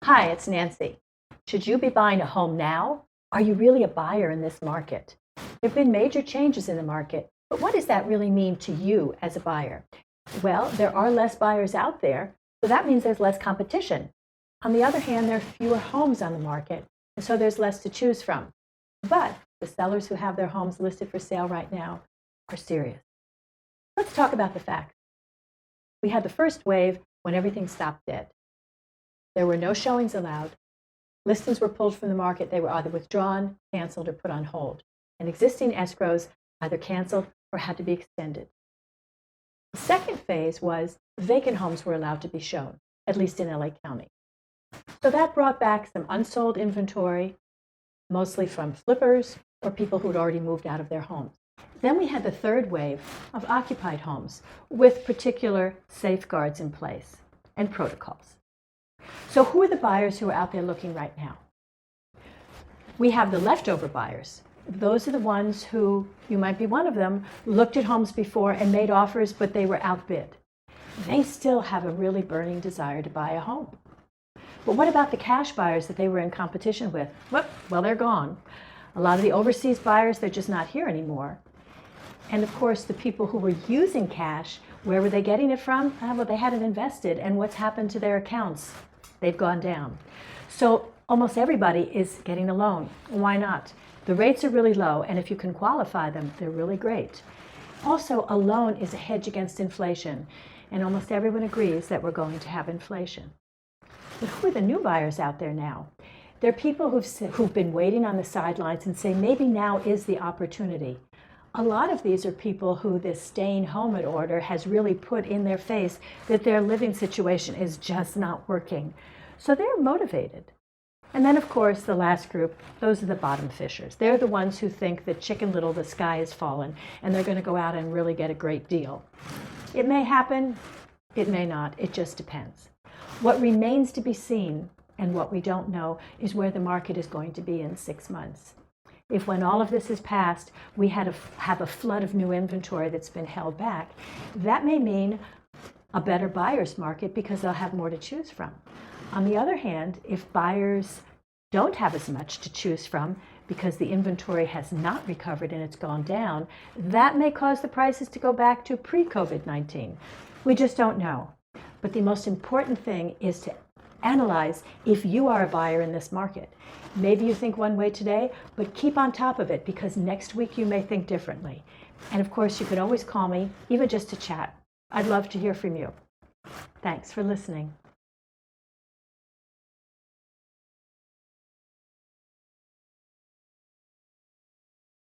Hi, it's Nancy. Should you be buying a home now? Are you really a buyer in this market? There have been major changes in the market, but what does that really mean to you as a buyer? Well, there are less buyers out there, so that means there's less competition. On the other hand, there are fewer homes on the market, and so there's less to choose from. But the sellers who have their homes listed for sale right now are serious. Let's talk about the facts. We had the first wave when everything stopped dead. There were no showings allowed. Listings were pulled from the market. They were either withdrawn, canceled, or put on hold. And existing escrows either canceled or had to be extended. The second phase was vacant homes were allowed to be shown, at least in LA County. So that brought back some unsold inventory, mostly from flippers or people who had already moved out of their homes. Then we had the third wave of occupied homes with particular safeguards in place and protocols. So who are the buyers who are out there looking right now? We have the leftover buyers. Those are the ones who, you might be one of them, looked at homes before and made offers, but they were outbid. They still have a really burning desire to buy a home. But what about the cash buyers that they were in competition with? Well, they're gone. A lot of the overseas buyers, they're just not here anymore. And of course, the people who were using cash, where were they getting it from? Well, they had it invested, and what's happened to their accounts? They've gone down. So almost everybody is getting a loan. Why not? The rates are really low, and if you can qualify them, they're really great. Also, a loan is a hedge against inflation, and almost everyone agrees that we're going to have inflation. But who are the new buyers out there now? They're people who've been waiting on the sidelines and say, maybe now is the opportunity. A lot of these are people who this staying home at order has really put in their face that their living situation is just not working. So they're motivated. And then, of course, the last group, those are the bottom fishers. They're the ones who think that Chicken Little, the sky has fallen, and they're going to go out and really get a great deal. It may happen, it may not. It just depends. What remains to be seen, and what we don't know, is where the market is going to be in 6 months. If when all of this is passed, we have a flood of new inventory that's been held back, that may mean a better buyer's market because they'll have more to choose from. On the other hand, if buyers don't have as much to choose from because the inventory has not recovered and it's gone down, that may cause the prices to go back to pre-COVID-19. We just don't know. But the most important thing is to analyze if you are a buyer in this market. Maybe you think one way today, but keep on top of it because next week you may think differently. And of course, you can always call me, even just to chat. I'd love to hear from you. Thanks for listening.